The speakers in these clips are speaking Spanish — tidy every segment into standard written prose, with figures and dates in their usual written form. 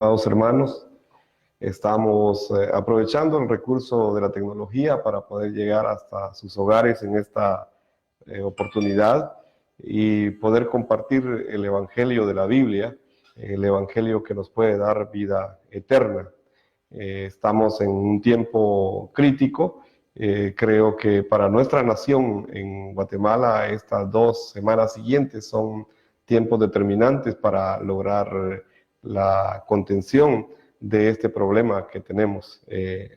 Estimados hermanos, estamos aprovechando el recurso de la tecnología para poder llegar hasta sus hogares en esta oportunidad y poder compartir el Evangelio de la Biblia, el Evangelio que nos puede dar vida eterna. Estamos en un tiempo crítico. Creo que para nuestra nación en Guatemala estas 2 semanas siguientes son tiempos determinantes para lograr la contención de este problema que tenemos,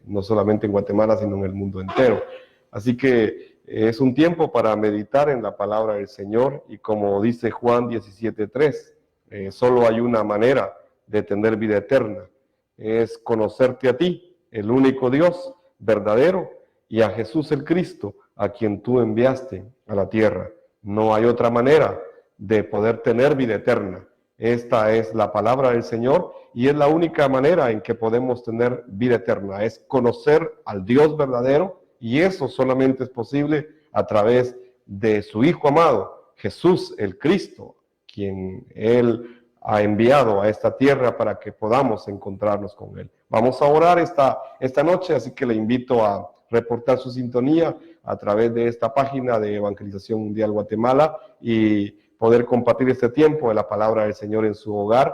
no solamente en Guatemala, sino en el mundo entero. Así que es un tiempo para meditar en la palabra del Señor, y como dice Juan 17:3, solo hay una manera de tener vida eterna, es conocerte a ti, el único Dios verdadero, y a Jesús el Cristo, a quien tú enviaste a la tierra. No hay otra manera de poder tener vida eterna. Esta es la palabra del Señor y es la única manera en que podemos tener vida eterna, es conocer al Dios verdadero, y eso solamente es posible a través de su Hijo amado, Jesús el Cristo, quien Él ha enviado a esta tierra para que podamos encontrarnos con Él. Vamos a orar esta noche, así que le invito a reportar su sintonía a través de esta página de Evangelización Mundial Guatemala y poder compartir este tiempo de la palabra del Señor en su hogar.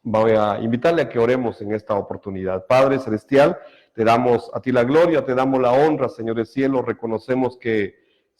Voy a invitarle a que oremos en esta oportunidad. Padre Celestial, te damos a ti la gloria, te damos la honra, Señor del cielo. Reconocemos que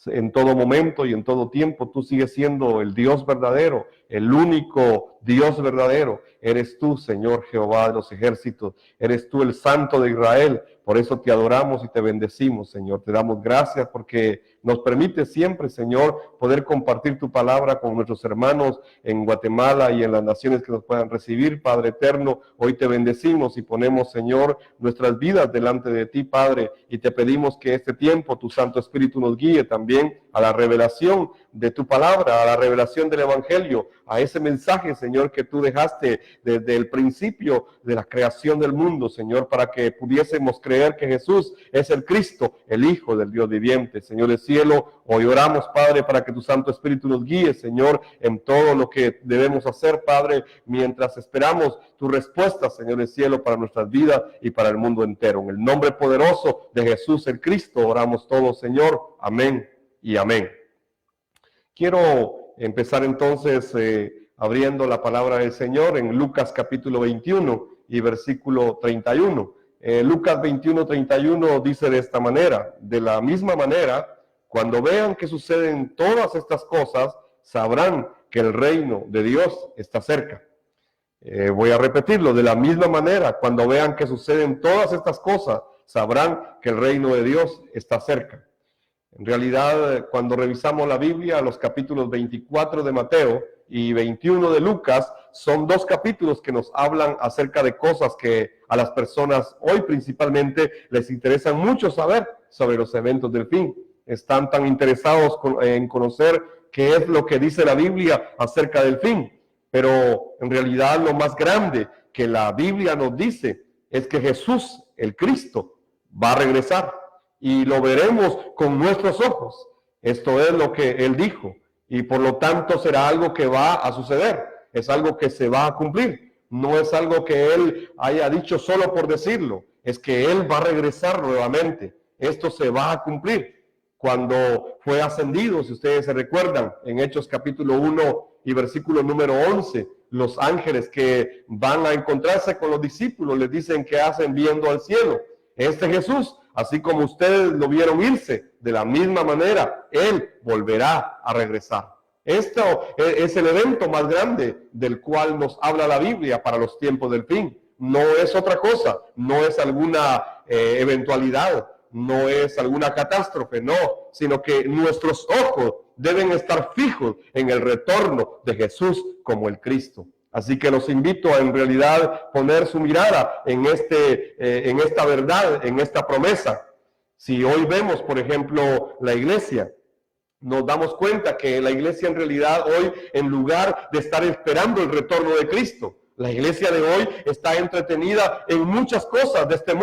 en todo momento y en todo tiempo tú sigues siendo el Dios verdadero, el único Dios verdadero. Eres tú, Señor Jehová de los ejércitos, eres tú el Santo de Israel. Por eso te adoramos y te bendecimos, Señor. Te damos gracias porque nos permite siempre, Señor, poder compartir tu palabra con nuestros hermanos en Guatemala y en las naciones que nos puedan recibir. Padre eterno, hoy te bendecimos y ponemos, Señor, nuestras vidas delante de ti, Padre, y te pedimos que este tiempo tu Santo Espíritu nos guíe también a la revelación de tu palabra, a la revelación del Evangelio, a ese mensaje, Señor, que tú dejaste desde el principio de la creación del mundo, Señor, para que pudiésemos creer que Jesús es el Cristo, el Hijo del Dios viviente. Señor del cielo, hoy oramos, Padre, para que tu Santo Espíritu nos guíe, Señor, en todo lo que debemos hacer, Padre, mientras esperamos tu respuesta, Señor del cielo, para nuestras vidas y para el mundo entero. En el nombre poderoso de Jesús el Cristo oramos todos, Señor. Amén y amén. Quiero empezar entonces abriendo la palabra del Señor en Lucas capítulo 21 y versículo 31. Lucas 21:31 dice de esta manera: de la misma manera, cuando vean que suceden todas estas cosas, sabrán que el reino de Dios está cerca. Voy a repetirlo: de la misma manera, cuando vean que suceden todas estas cosas, sabrán que el reino de Dios está cerca. En realidad, cuando revisamos la Biblia, los capítulos 24 de Mateo y 21 de Lucas son 2 capítulos que nos hablan acerca de cosas que a las personas hoy principalmente les interesan mucho saber sobre los eventos del fin. Están tan interesados en conocer qué es lo que dice la Biblia acerca del fin. Pero en realidad lo más grande que la Biblia nos dice es que Jesús, el Cristo, va a regresar. Y lo veremos con nuestros ojos. Esto es lo que Él dijo. Y por lo tanto será algo que va a suceder. Es algo que se va a cumplir. No es algo que Él haya dicho solo por decirlo. Es que Él va a regresar nuevamente. Esto se va a cumplir. Cuando fue ascendido, si ustedes se recuerdan, en Hechos capítulo 1 y versículo número 11, los ángeles que van a encontrarse con los discípulos les dicen que hacen viendo al cielo. Este Jesús, así como ustedes lo vieron irse, de la misma manera, Él volverá a regresar. Esto es el evento más grande del cual nos habla la Biblia para los tiempos del fin. No es otra cosa, no es alguna eventualidad, no es alguna catástrofe, no, sino que nuestros ojos deben estar fijos en el retorno de Jesús como el Cristo. Así que los invito a en realidad poner su mirada en esta verdad, en esta promesa. Si hoy vemos, por ejemplo, la iglesia, nos damos cuenta que la iglesia en realidad hoy, en lugar de estar esperando el retorno de Cristo, la iglesia de hoy está entretenida en muchas cosas de este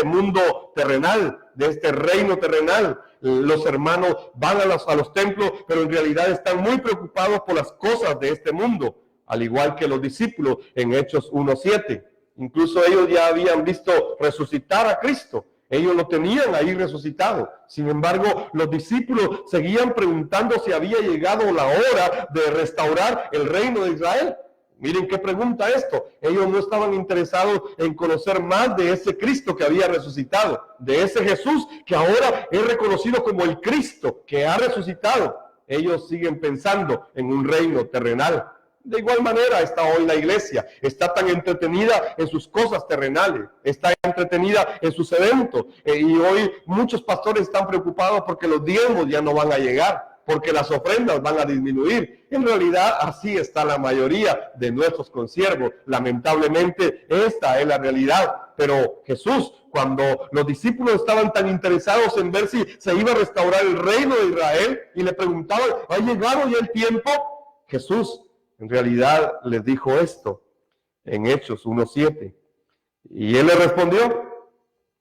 mundo terrenal, de este reino terrenal. Los hermanos van a los templos, pero en realidad están muy preocupados por las cosas de este mundo. al igual que los discípulos en Hechos 1:7. Incluso ellos ya habían visto resucitar a Cristo. Ellos lo tenían ahí resucitado. Sin embargo, los discípulos seguían preguntando si había llegado la hora de restaurar el reino de Israel. Miren qué pregunta esto. Ellos no estaban interesados en conocer más de ese Cristo que había resucitado, de ese Jesús que ahora es reconocido como el Cristo que ha resucitado. Ellos siguen pensando en un reino terrenal. De igual manera está hoy la iglesia, está tan entretenida en sus cosas terrenales, está entretenida en sus eventos, y hoy muchos pastores están preocupados porque los diezmos ya no van a llegar, porque las ofrendas van a disminuir. En realidad así está la mayoría de nuestros consiervos. Lamentablemente esta es la realidad. Pero Jesús, cuando los discípulos estaban tan interesados en ver si se iba a restaurar el reino de Israel y le preguntaban, ¿ha llegado ya el tiempo? Jesús en realidad les dijo esto en Hechos 1:7. Y él le respondió,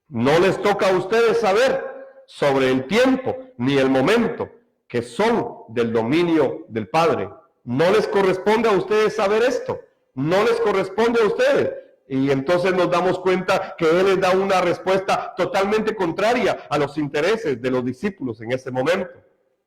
no les toca a ustedes saber sobre el tiempo ni el momento que son del dominio del Padre. No les corresponde a ustedes saber esto. No les corresponde a ustedes. Y entonces nos damos cuenta que él les da una respuesta totalmente contraria a los intereses de los discípulos en ese momento.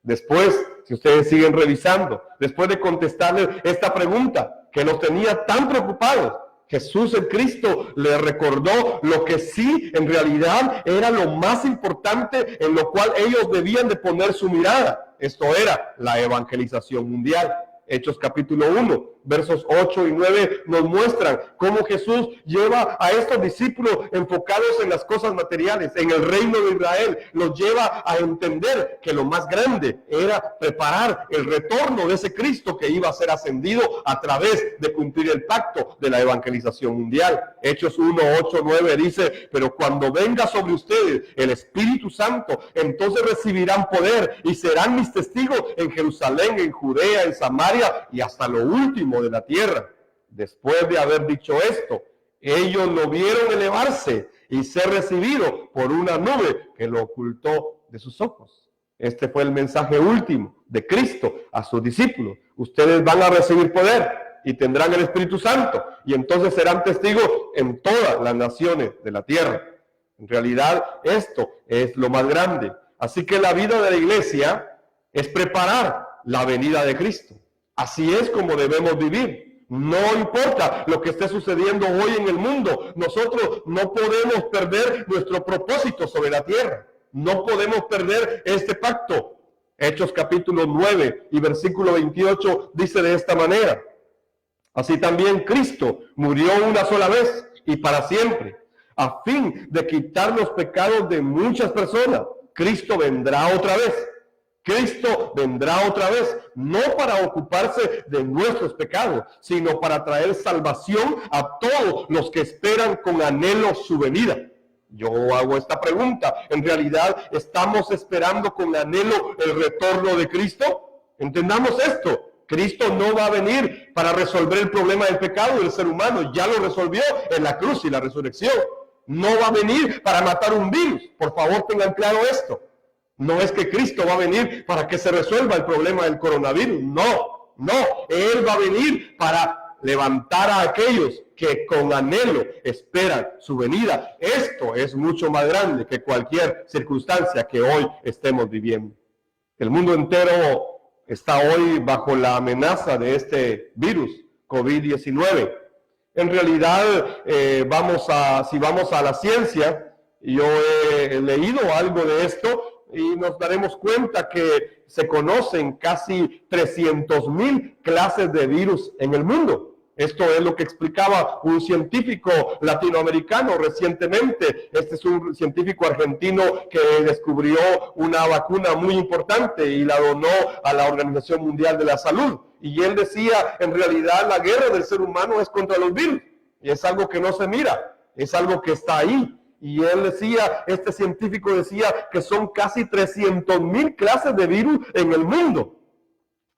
Después, si ustedes siguen revisando, después de contestarles esta pregunta que los tenía tan preocupados, Jesús el Cristo les recordó lo que sí en realidad era lo más importante en lo cual ellos debían de poner su mirada. Esto era la evangelización mundial. Hechos capítulo 1, versos 8 y 9 nos muestran cómo Jesús lleva a estos discípulos enfocados en las cosas materiales, en el reino de Israel, los lleva a entender que lo más grande era preparar el retorno de ese Cristo que iba a ser ascendido a través de cumplir el pacto de la evangelización mundial. Hechos 1, 8, 9 dice, pero cuando venga sobre ustedes el Espíritu Santo, entonces recibirán poder y serán mis testigos en Jerusalén, en Judea, en Samaria y hasta lo último de la tierra. Después de haber dicho esto, ellos lo vieron elevarse y ser recibido por una nube que lo ocultó de sus ojos. Este fue el mensaje último de Cristo a sus discípulos. Ustedes van a recibir poder y tendrán el Espíritu Santo y entonces serán testigos en todas las naciones de la tierra. En realidad esto es lo más grande. Así que la vida de la iglesia es preparar la venida de Cristo. Así es como debemos vivir. No importa lo que esté sucediendo hoy en el mundo, nosotros no podemos perder nuestro propósito sobre la tierra. No podemos perder este pacto. Hechos capítulo 9 y versículo 28 dice de esta manera, así también Cristo murió una sola vez y para siempre, a fin de quitar los pecados de muchas personas. Cristo vendrá otra vez. Cristo vendrá otra vez, no para ocuparse de nuestros pecados, sino para traer salvación a todos los que esperan con anhelo su venida. Yo hago esta pregunta, ¿en realidad estamos esperando con anhelo el retorno de Cristo? Entendamos esto, Cristo no va a venir para resolver el problema del pecado del ser humano, ya lo resolvió en la cruz y la resurrección. No va a venir para matar un virus, por favor tengan claro esto. No es que Cristo va a venir para que se resuelva el problema del coronavirus. No, Él va a venir para levantar a aquellos que con anhelo esperan su venida. Esto es mucho más grande que cualquier circunstancia que hoy estemos viviendo. El mundo entero está hoy bajo la amenaza de este virus, COVID-19. En realidad, si vamos a la ciencia, yo he leído algo de esto, y nos daremos cuenta que se conocen casi 300,000 clases de virus en el mundo. Esto es lo que explicaba un científico latinoamericano recientemente. Este es un científico argentino que descubrió una vacuna muy importante y la donó a la Organización Mundial de la Salud. Y él decía, en realidad la guerra del ser humano es contra los virus. Y es algo que no se mira, es algo que está ahí. Y él decía, este científico decía que son casi 300,000 clases de virus en el mundo.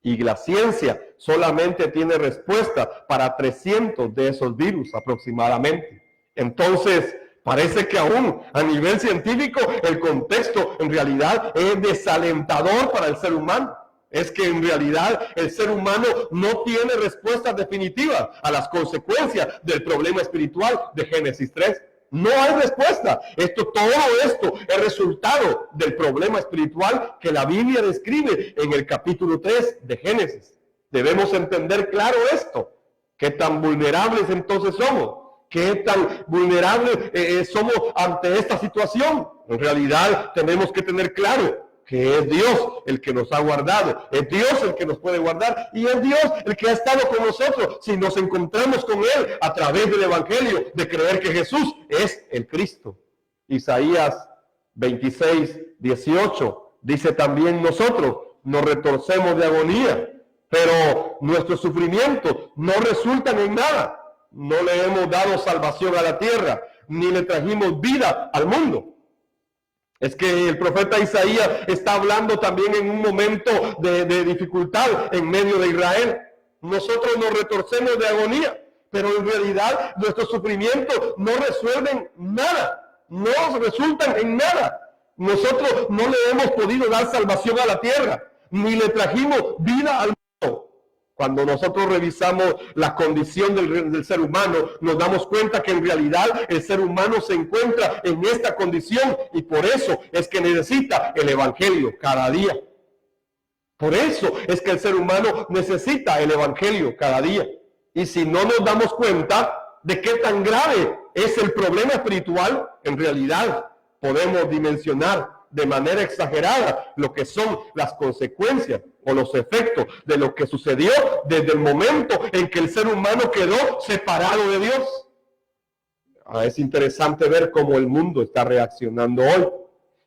Y la ciencia solamente tiene respuesta para 300 de esos virus aproximadamente. Entonces, parece que aún a nivel científico el contexto en realidad es desalentador para el ser humano. es que en realidad el ser humano no tiene respuestas definitivas a las consecuencias del problema espiritual de Génesis 3. No hay respuesta. Todo esto es resultado del problema espiritual que la Biblia describe en el capítulo 3 de Génesis. Debemos entender claro esto. ¿Qué tan vulnerables entonces somos? ¿Qué tan vulnerables somos ante esta situación? En realidad tenemos que tener claro que es Dios el que nos ha guardado, es Dios el que nos puede guardar y es Dios el que ha estado con nosotros si nos encontramos con Él a través del Evangelio, de creer que Jesús es el Cristo. Isaías 26:18 dice también: nosotros nos retorcemos de agonía, pero nuestros sufrimientos no resultan en nada. No le hemos dado salvación a la tierra, ni le trajimos vida al mundo. Es que el profeta Isaías está hablando también en un momento de dificultad en medio de Israel. Nosotros nos retorcemos de agonía, pero en realidad nuestros sufrimientos no resuelven nada, no resultan en nada. Nosotros no le hemos podido dar salvación a la tierra, ni le trajimos vida al mundo. Cuando nosotros revisamos la condición del ser humano, nos damos cuenta que en realidad el ser humano se encuentra en esta condición y por eso es que necesita el Evangelio cada día. Por eso es que el ser humano necesita el Evangelio cada día. Y si no nos damos cuenta de qué tan grave es el problema espiritual, en realidad podemos dimensionar de manera exagerada lo que son las consecuencias o los efectos de lo que sucedió desde el momento en que el ser humano quedó separado de Dios. Es interesante ver cómo el mundo está reaccionando hoy.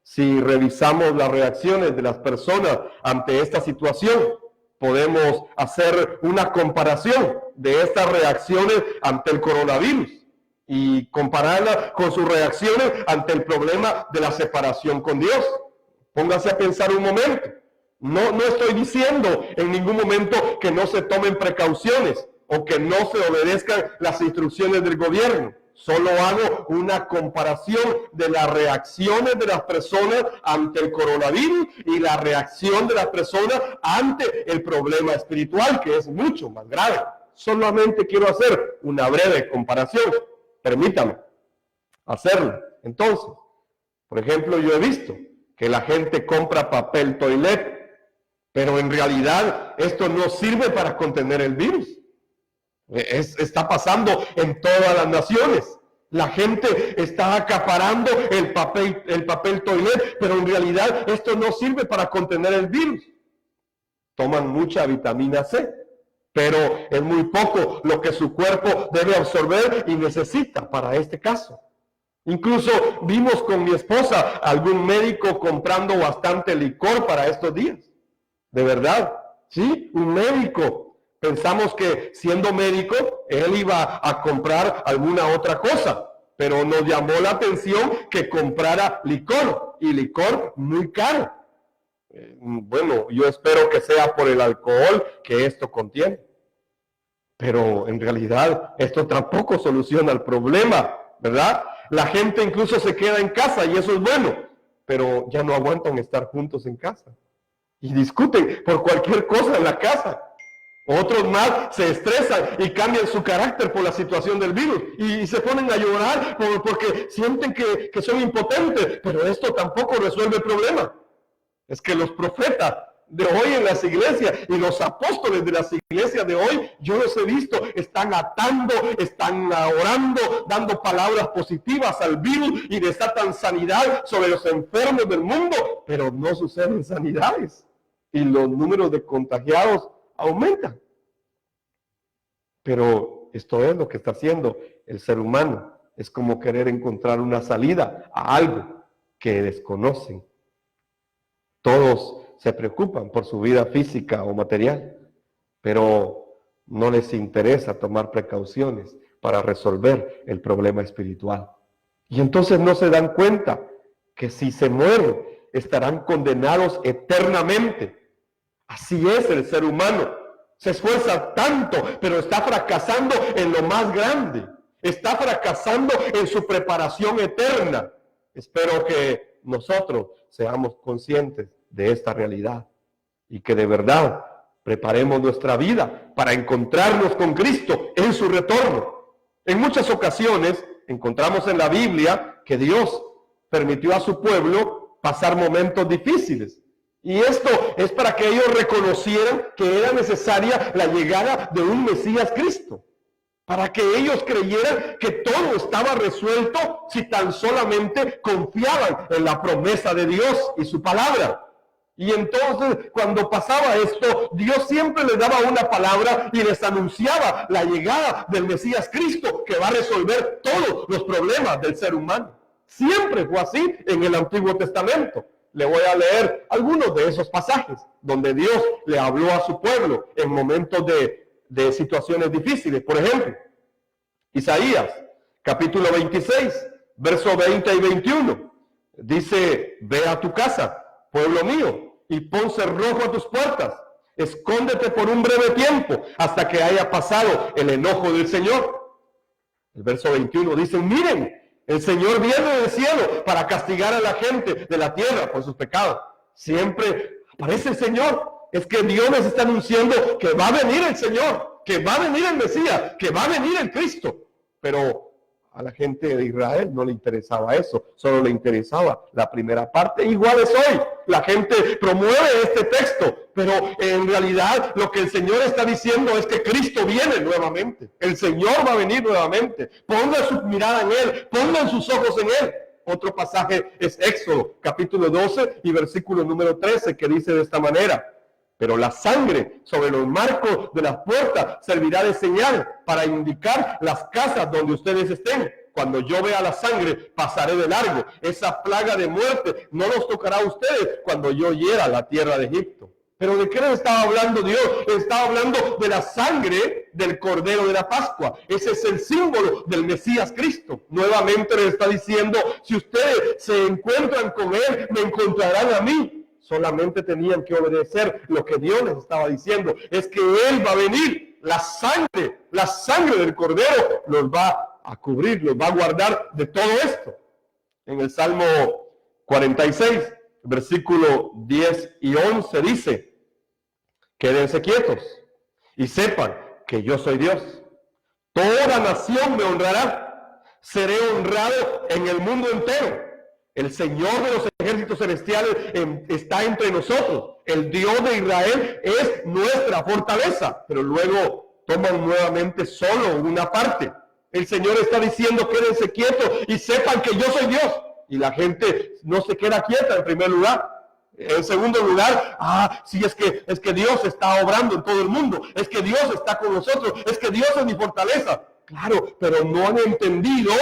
Si revisamos las reacciones de las personas ante esta situación, podemos hacer una comparación de estas reacciones ante el coronavirus y compararla con sus reacciones ante el problema de la separación con Dios. Póngase a pensar un momento. No estoy diciendo en ningún momento que no se tomen precauciones o que no se obedezcan las instrucciones del gobierno. Solo hago una comparación de las reacciones de las personas ante el coronavirus y la reacción de las personas ante el problema espiritual, que es mucho más grave. Solamente quiero hacer una breve comparación. Permítame hacerlo. Entonces, por ejemplo, yo he visto que la gente compra papel toilet, pero en realidad esto no sirve para contener el virus. Está pasando en todas las naciones. La gente está acaparando el papel toilet, pero en realidad esto no sirve para contener el virus. Toman mucha vitamina C, pero es muy poco lo que su cuerpo debe absorber y necesita para este caso. Incluso vimos con mi esposa algún médico comprando bastante licor para estos días. De verdad, sí, un médico. Pensamos que siendo médico, él iba a comprar alguna otra cosa, pero nos llamó la atención que comprara licor, y licor muy caro. Bueno, yo espero que sea por el alcohol que esto contiene. Pero en realidad esto tampoco soluciona el problema, ¿verdad? La gente incluso se queda en casa y eso es bueno, pero ya no aguantan estar juntos en casa. Y discuten por cualquier cosa en la casa. Otros más se estresan y cambian su carácter por la situación del virus y se ponen a llorar porque sienten que son impotentes, pero esto tampoco resuelve el problema. Es que los profetas de hoy en las iglesias y los apóstoles de las iglesias de hoy, yo los he visto, están atando, están orando, dando palabras positivas al virus y desatan sanidad sobre los enfermos del mundo, pero no suceden sanidades y los números de contagiados aumentan. Pero esto es lo que está haciendo el ser humano. Es como querer encontrar una salida a algo que desconocen. Todos se preocupan por su vida física o material, pero no les interesa tomar precauciones para resolver el problema espiritual. Y entonces no se dan cuenta que si se mueren, estarán condenados eternamente. Así es el ser humano. Se esfuerza tanto, pero está fracasando en lo más grande. Está fracasando en su preparación eterna. Espero que nosotros seamos conscientes de esta realidad y que de verdad preparemos nuestra vida para encontrarnos con Cristo en su retorno. En muchas ocasiones encontramos en la Biblia que Dios permitió a su pueblo pasar momentos difíciles. Y esto es para que ellos reconocieran que era necesaria la llegada de un Mesías Cristo. Para que ellos creyeran que todo estaba resuelto si tan solamente confiaban en la promesa de Dios y su palabra. Y entonces, cuando pasaba esto, Dios siempre les daba una palabra y les anunciaba la llegada del Mesías Cristo, que va a resolver todos los problemas del ser humano. Siempre fue así en el Antiguo Testamento. Le voy a leer algunos de esos pasajes donde Dios le habló a su pueblo en momentos de situaciones difíciles. Por ejemplo, Isaías, capítulo 26, versos 20 y 21. Dice, ve a tu casa, pueblo mío, y pon cerrojo a tus puertas. Escóndete por un breve tiempo hasta que haya pasado el enojo del Señor. El verso 21 dice, miren, el Señor viene del cielo para castigar a la gente de la tierra por sus pecados. Siempre aparece el Señor. Es que Dios les está anunciando que va a venir el Señor, que va a venir el Mesías, que va a venir el Cristo. Pero a la gente de Israel no le interesaba eso, solo le interesaba la primera parte. Igual es hoy, la gente promueve este texto, pero en realidad lo que el Señor está diciendo es que Cristo viene nuevamente. El Señor va a venir nuevamente. Pongan su mirada en Él, pongan sus ojos en Él. Otro pasaje es Éxodo, capítulo 12 y versículo número 13, que dice de esta manera. Pero la sangre sobre los marcos de las puertas servirá de señal para indicar las casas donde ustedes estén. Cuando yo vea la sangre, pasaré de largo. Esa plaga de muerte no los tocará a ustedes cuando yo hiera la tierra de Egipto. ¿Pero de qué les estaba hablando Dios? Estaba hablando de la sangre del Cordero de la Pascua. Ese es el símbolo del Mesías Cristo. Nuevamente les está diciendo, si ustedes se encuentran con Él, me encontrarán a mí. Solamente tenían que obedecer lo que Dios les estaba diciendo. Es que Él va a venir. La sangre del Cordero los va a cubrir, los va a guardar de todo esto. En el Salmo 46, versículo 10 y 11 dice, quédense quietos y sepan que yo soy Dios. Toda nación me honrará. Seré honrado en el mundo entero. El Señor de los ejércitos celestiales está entre nosotros. El Dios de Israel es nuestra fortaleza. Pero luego toman nuevamente solo una parte. El Señor está diciendo, quédense quietos y sepan que yo soy Dios. Y la gente no se queda quieta en primer lugar. En segundo lugar, sí, es que Dios está obrando en todo el mundo. Es que Dios está con nosotros. Es que Dios es mi fortaleza. Claro, pero no han entendido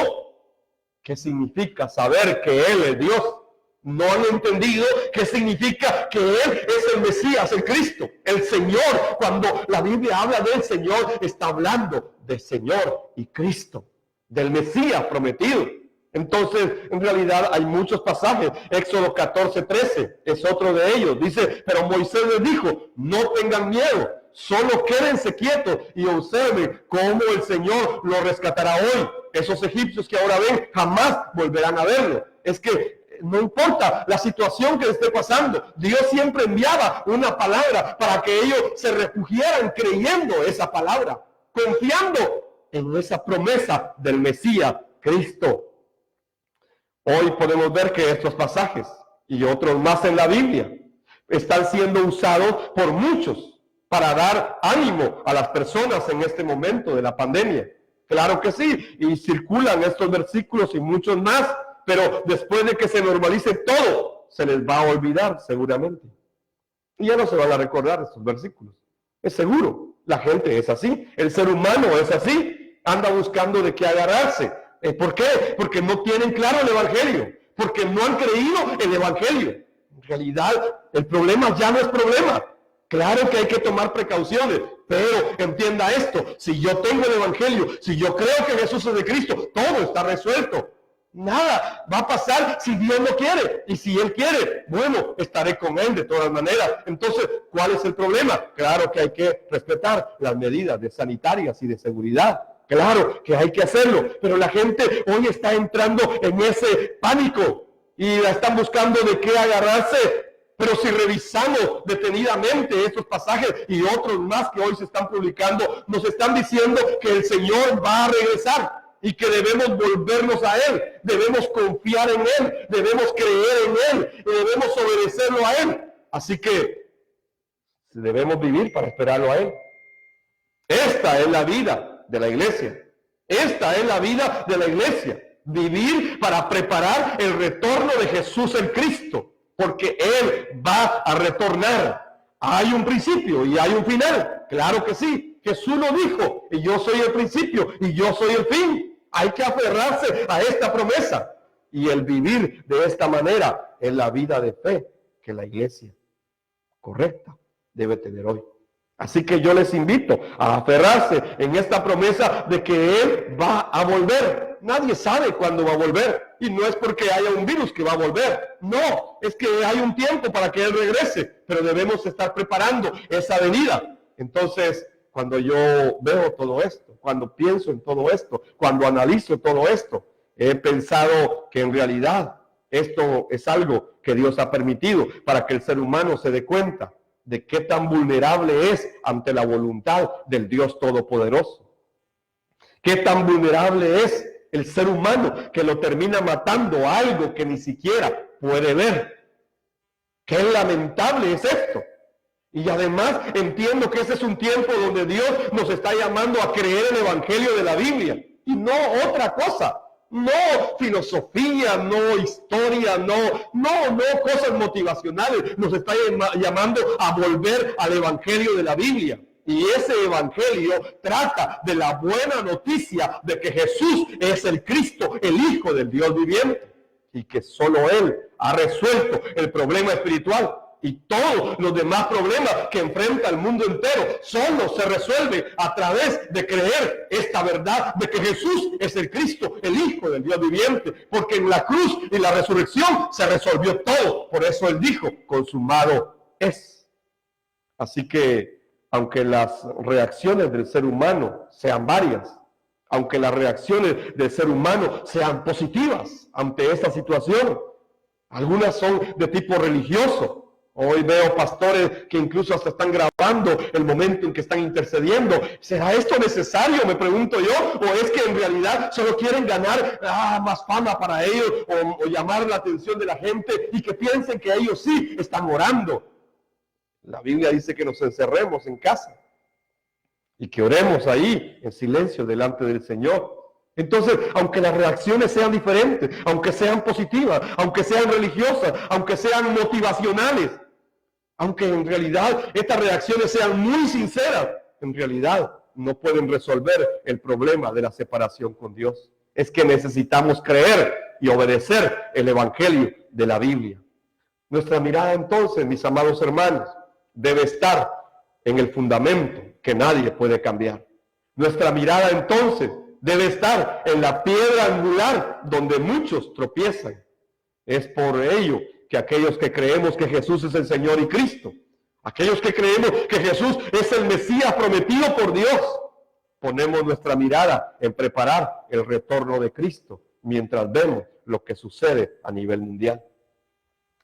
¿qué significa saber que Él es Dios? No han entendido qué significa que Él es el Mesías, el Cristo, el Señor. Cuando la Biblia habla del Señor, está hablando de Señor y Cristo, del Mesías prometido. Entonces, en realidad hay muchos pasajes. Éxodo 14:13 es otro de ellos. Dice, pero Moisés les dijo, no tengan miedo, solo quédense quietos y observen cómo el Señor los rescatará hoy. Esos egipcios que ahora ven, jamás volverán a verlo. Es que no importa la situación que esté pasando, Dios siempre enviaba una palabra para que ellos se refugiaran creyendo esa palabra, confiando en esa promesa del Mesías, Cristo. Hoy podemos ver que estos pasajes y otros más en la Biblia están siendo usados por muchos para dar ánimo a las personas en este momento de la pandemia. Claro que sí, y circulan estos versículos y muchos más, pero después de que se normalice todo, se les va a olvidar seguramente. Y ya no se van a recordar estos versículos. Es seguro, la gente es así, el ser humano es así, anda buscando de qué agarrarse. ¿Por qué? Porque no tienen claro el Evangelio, porque no han creído el Evangelio. En realidad, el problema ya no es problema. Claro que hay que tomar precauciones, pero entienda esto, si yo tengo el Evangelio, si yo creo que Jesús es de Cristo, todo está resuelto. Nada va a pasar si Dios no quiere, y si Él quiere, bueno, estaré con Él de todas maneras. Entonces, ¿cuál es el problema? Claro que hay que respetar las medidas sanitarias y de seguridad. Claro que hay que hacerlo, pero la gente hoy está entrando en ese pánico y la están buscando de qué agarrarse Pero si revisamos detenidamente estos pasajes y otros más que hoy se están publicando, nos están diciendo que el Señor va a regresar y que debemos volvernos a Él, debemos confiar en Él, debemos creer en Él y debemos obedecerlo a Él. Así que debemos vivir para esperarlo a Él. Esta es la vida de la iglesia. Esta es la vida de la iglesia. Vivir para preparar el retorno de Jesús en Cristo, porque Él va a retornar. Hay un principio y hay un final. Claro que sí. Jesús lo dijo, y yo soy el principio y yo soy el fin. Hay que aferrarse a esta promesa. Y el vivir de esta manera es la vida de fe que la iglesia correcta debe tener hoy. Así que yo les invito a aferrarse en esta promesa de que Él va a volver. Nadie sabe cuándo va a volver. Y no es porque haya un virus que va a volver. No, es que hay un tiempo para que Él regrese. Pero debemos estar preparando esa venida. Entonces, cuando yo veo todo esto, cuando pienso en todo esto, cuando analizo todo esto, he pensado que en realidad esto es algo que Dios ha permitido para que el ser humano se dé cuenta de qué tan vulnerable es ante la voluntad del Dios Todopoderoso. Qué tan vulnerable es el ser humano que lo termina matando a algo que ni siquiera puede ver. Qué lamentable es esto. Y además entiendo que ese es un tiempo donde Dios nos está llamando a creer el Evangelio de la Biblia y no otra cosa. No filosofía, no historia, no cosas motivacionales. Nos está llamando a volver al Evangelio de la Biblia. Y ese Evangelio trata de la buena noticia de que Jesús es el Cristo, el Hijo del Dios viviente. Y que solo Él ha resuelto el problema espiritual. Y todos los demás problemas que enfrenta el mundo entero solo se resuelve a través de creer esta verdad de que Jesús es el Cristo, el Hijo del Dios viviente. Porque en la cruz y la resurrección se resolvió todo. Por eso Él dijo, consumado es. Así que, aunque las reacciones del ser humano sean varias, aunque las reacciones del ser humano sean positivas ante esta situación, algunas son de tipo religioso. Hoy veo pastores que incluso hasta están grabando el momento en que están intercediendo. ¿Será esto necesario? Me pregunto yo. ¿O es que en realidad solo quieren ganar más fama para ellos o llamar la atención de la gente y que piensen que ellos sí están orando? La Biblia dice que nos encerremos en casa y que oremos ahí en silencio delante del Señor. Entonces, aunque las reacciones sean diferentes, aunque sean positivas, aunque sean religiosas, aunque sean motivacionales, aunque en realidad estas reacciones sean muy sinceras, en realidad no pueden resolver el problema de la separación con Dios. Es que necesitamos creer y obedecer el Evangelio de la Biblia. Nuestra mirada entonces, mis amados hermanos, debe estar en el fundamento que nadie puede cambiar. Nuestra mirada entonces debe estar en la piedra angular donde muchos tropiezan. Es por ello que aquellos que creemos que Jesús es el Señor y Cristo, aquellos que creemos que Jesús es el Mesías prometido por Dios, ponemos nuestra mirada en preparar el retorno de Cristo mientras vemos lo que sucede a nivel mundial.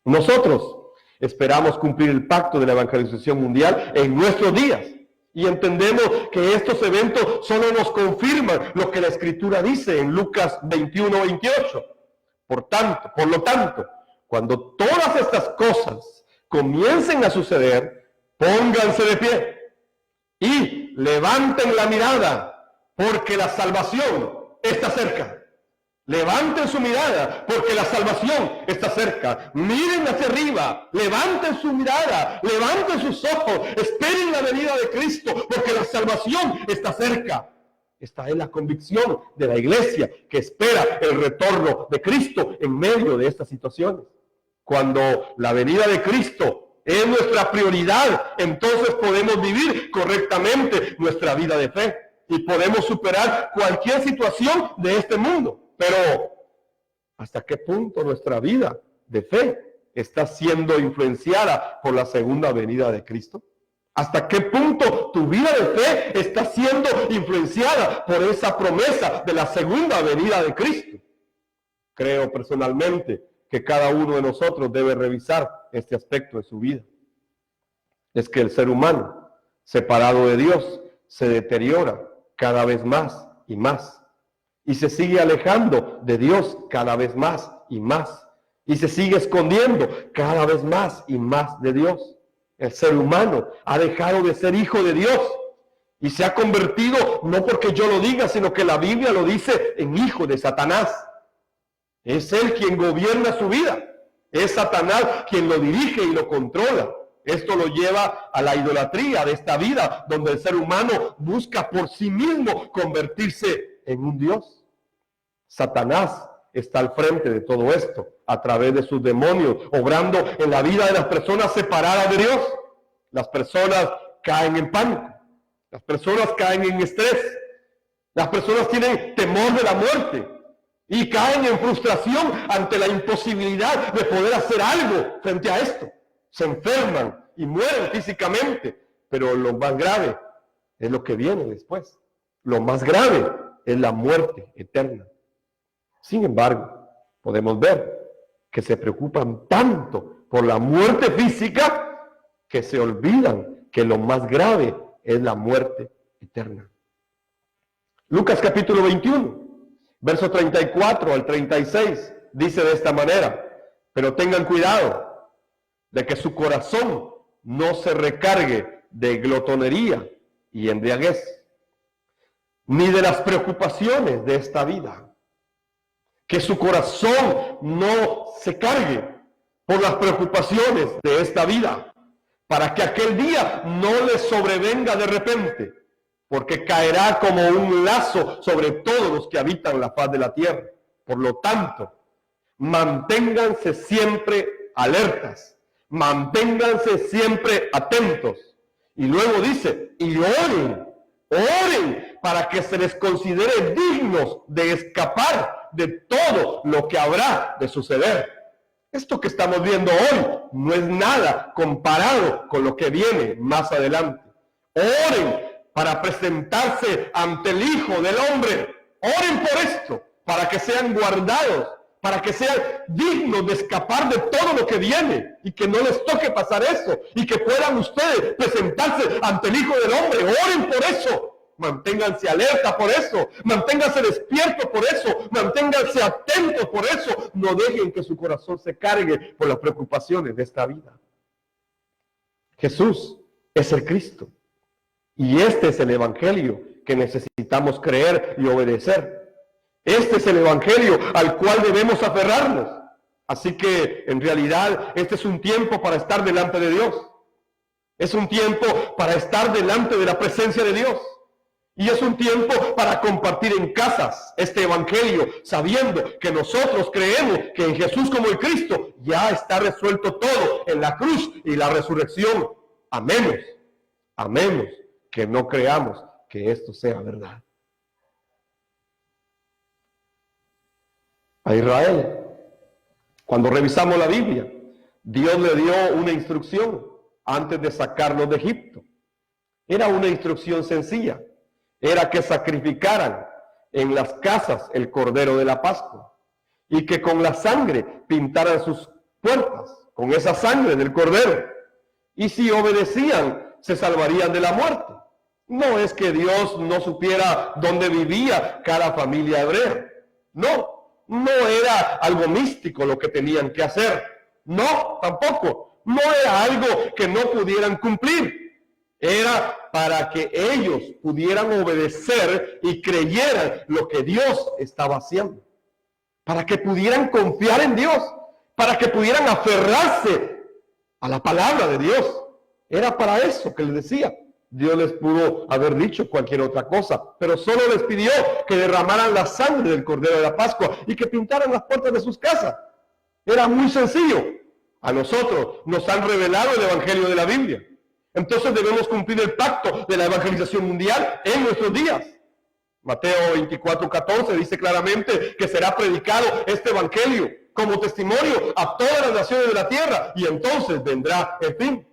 Nosotros esperamos cumplir el pacto de la evangelización mundial en nuestros días. Y entendemos que estos eventos solo nos confirman lo que la Escritura dice en Lucas 21:28. Por lo tanto, cuando todas estas cosas comiencen a suceder, pónganse de pie y levanten la mirada, porque la salvación está cerca. Levanten su mirada, porque la salvación está cerca. Miren hacia arriba, levanten su mirada, levanten sus ojos, esperen la venida de Cristo, porque la salvación está cerca. Esta es la convicción de la iglesia que espera el retorno de Cristo en medio de estas situaciones. Cuando la venida de Cristo es nuestra prioridad, entonces podemos vivir correctamente nuestra vida de fe y podemos superar cualquier situación de este mundo. Pero, ¿hasta qué punto nuestra vida de fe está siendo influenciada por la segunda venida de Cristo? ¿Hasta qué punto tu vida de fe está siendo influenciada por esa promesa de la segunda venida de Cristo? Creo personalmente que cada uno de nosotros debe revisar este aspecto de su vida. Es que el ser humano, separado de Dios, se deteriora cada vez más y más. Y se sigue alejando de Dios cada vez más y más. Y se sigue escondiendo cada vez más y más de Dios. El ser humano ha dejado de ser hijo de Dios y se ha convertido, no porque yo lo diga, sino que la Biblia lo dice, en hijo de Satanás. Es él quien gobierna su vida. Es Satanás quien lo dirige y lo controla. Esto lo lleva a la idolatría de esta vida, donde el ser humano busca por sí mismo convertirse en un Dios. Satanás está al frente de todo esto, a través de sus demonios, obrando en la vida de las personas separadas de Dios. Las personas caen en pánico, las personas caen en estrés, las personas tienen temor de la muerte y caen en frustración ante la imposibilidad de poder hacer algo frente a esto. Se enferman y mueren físicamente, pero lo más grave es lo que viene después. Lo más grave es la muerte eterna. Sin embargo, podemos ver que se preocupan tanto por la muerte física que se olvidan que lo más grave es la muerte eterna. Lucas capítulo 21, verso 34 al 36, dice de esta manera: pero tengan cuidado de que su corazón no se recargue de glotonería y embriaguez, ni de las preocupaciones de esta vida. Que su corazón no se cargue por las preocupaciones de esta vida, para que aquel día no les sobrevenga de repente, porque caerá como un lazo sobre todos los que habitan la faz de la tierra. Por lo tanto, manténganse siempre alertas, manténganse siempre atentos. Y luego dice, y oren para que se les considere dignos de escapar de todo lo que habrá de suceder. Esto que estamos viendo hoy no es nada comparado con lo que viene más adelante. Oren para presentarse ante el Hijo del Hombre. Oren por esto, para que sean guardados, para que sean dignos de escapar de todo lo que viene y que no les toque pasar eso y que puedan ustedes presentarse ante el Hijo del Hombre. Oren por eso. Manténganse alerta por eso, manténganse despiertos por eso, manténganse atentos por eso. No dejen que su corazón se cargue por las preocupaciones de esta vida. Jesús es el Cristo y este es el evangelio que necesitamos creer y obedecer. Este es el evangelio al cual debemos aferrarnos. Así que en realidad este es un tiempo para estar delante de Dios. Es un tiempo para estar delante de la presencia de Dios. Y es un tiempo para compartir en casas este evangelio, sabiendo que nosotros creemos que en Jesús como el Cristo ya está resuelto todo en la cruz y la resurrección. A menos que no creamos que esto sea verdad. A Israel, cuando revisamos la Biblia, Dios le dio una instrucción antes de sacarlos de Egipto. Era una instrucción sencilla. Era que sacrificaran en las casas el cordero de la Pascua y que con la sangre pintaran sus puertas, con esa sangre del cordero. Y si obedecían, se salvarían de la muerte. No es que Dios no supiera dónde vivía cada familia hebrea. No era algo místico lo que tenían que hacer. No, tampoco. No era algo que no pudieran cumplir. Era para que ellos pudieran obedecer y creyeran lo que Dios estaba haciendo. Para que pudieran confiar en Dios. Para que pudieran aferrarse a la palabra de Dios. Era para eso que les decía. Dios les pudo haber dicho cualquier otra cosa, pero solo les pidió que derramaran la sangre del Cordero de la Pascua y que pintaran las puertas de sus casas. Era muy sencillo. A nosotros nos han revelado el Evangelio de la Biblia. Entonces debemos cumplir el pacto de la evangelización mundial en nuestros días. Mateo 24:14 dice claramente que será predicado este evangelio como testimonio a todas las naciones de la tierra y entonces vendrá el fin.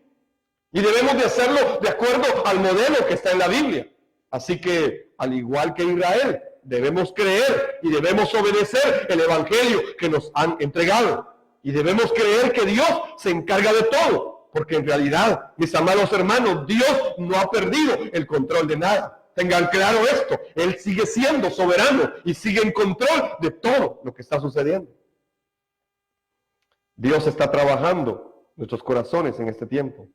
Y debemos de hacerlo de acuerdo al modelo que está en la Biblia. Así que, al igual que Israel, debemos creer y debemos obedecer el evangelio que nos han entregado. Y debemos creer que Dios se encarga de todo, porque en realidad, mis amados hermanos, Dios no ha perdido el control de nada. Tengan claro esto, Él sigue siendo soberano y sigue en control de todo lo que está sucediendo. Dios está trabajando nuestros corazones en este tiempo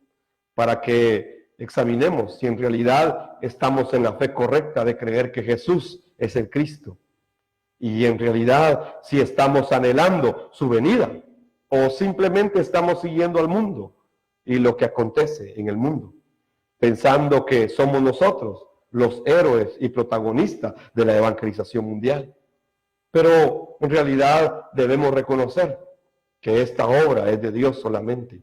para que examinemos si en realidad estamos en la fe correcta de creer que Jesús es el Cristo. Y en realidad si estamos anhelando su venida o simplemente estamos siguiendo al mundo y lo que acontece en el mundo, pensando que somos nosotros los héroes y protagonistas de la evangelización mundial. Pero en realidad debemos reconocer que esta obra es de Dios solamente.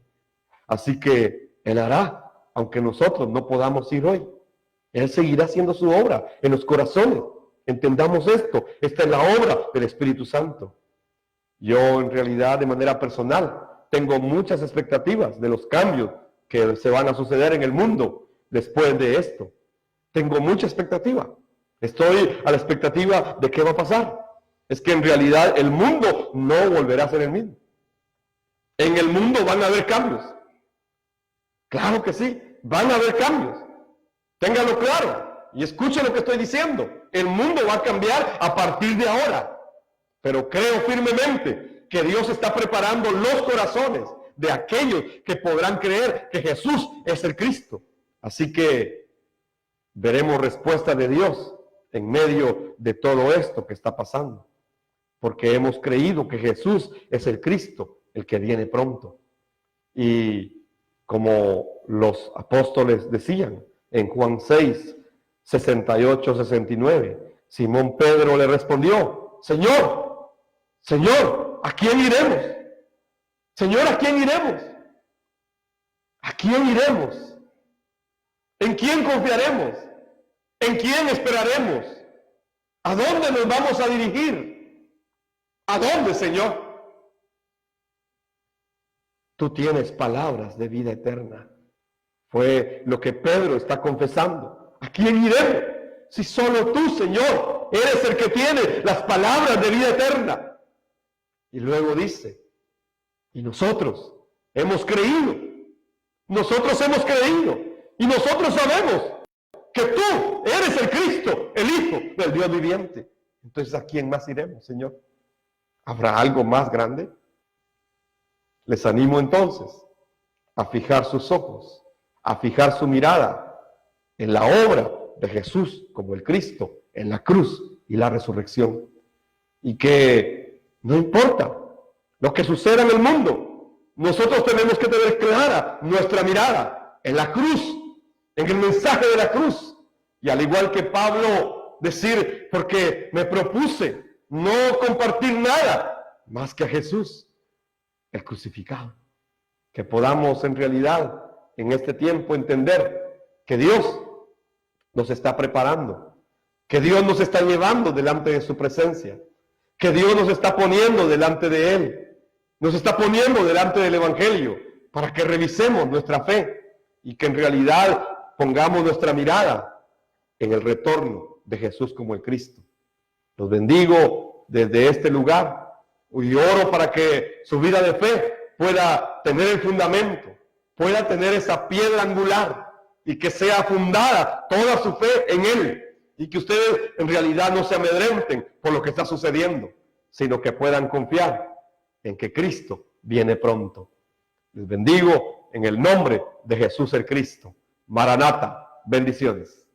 Así que Él hará, aunque nosotros no podamos ir hoy. Él seguirá haciendo su obra en los corazones. Entendamos esto. Esta es la obra del Espíritu Santo. Yo en realidad de manera personal tengo muchas expectativas de los cambios que se van a suceder en el mundo después de esto. Tengo mucha expectativa. Estoy a la expectativa de qué va a pasar. Es que en realidad el mundo no volverá a ser el mismo. En el mundo van a haber cambios. Claro que sí, van a haber cambios. Ténganlo claro y escuchen lo que estoy diciendo. El mundo va a cambiar a partir de ahora. Pero creo firmemente que Dios está preparando los corazones de aquellos que podrán creer que Jesús es el Cristo. Así que veremos respuesta de Dios en medio de todo esto que está pasando. Porque hemos creído que Jesús es el Cristo, el que viene pronto. Y como los apóstoles decían en Juan 6, 68, 69, Simón Pedro le respondió: Señor, Señor, ¿a quién iremos? Señor, ¿a quién iremos? ¿A quién iremos? ¿En quién confiaremos? ¿En quién esperaremos? ¿A dónde nos vamos a dirigir? ¿A dónde, Señor? Tú tienes palabras de vida eterna. Fue lo que Pedro está confesando. ¿A quién iremos? Si solo tú, Señor, eres el que tiene las palabras de vida eterna. Y luego dice, y nosotros hemos creído. Nosotros hemos creído. Y nosotros sabemos que tú eres el Cristo, el Hijo del Dios viviente. Entonces, ¿a quién más iremos, Señor? ¿Habrá algo más grande? Les animo entonces a fijar sus ojos, a fijar su mirada en la obra de Jesús como el Cristo, en la cruz y la resurrección. Y que no importa lo que suceda en el mundo, nosotros tenemos que tener clara nuestra mirada en la cruz, en el mensaje de la cruz. Y al igual que Pablo decir, porque me propuse no compartir nada más que a Jesús, el crucificado. Que podamos en realidad en este tiempo entender que Dios nos está preparando, que Dios nos está llevando delante de su presencia, que Dios nos está poniendo delante de Él, nos está poniendo delante del Evangelio para que revisemos nuestra fe y que en realidad pongamos nuestra mirada en el retorno de Jesús como el Cristo. Los bendigo desde este lugar y oro para que su vida de fe pueda tener el fundamento, pueda tener esa piedra angular y que sea fundada toda su fe en Él y que ustedes en realidad no se amedrenten por lo que está sucediendo, sino que puedan confiar en que Cristo viene pronto. Les bendigo en el nombre de Jesús el Cristo. Maranata, bendiciones.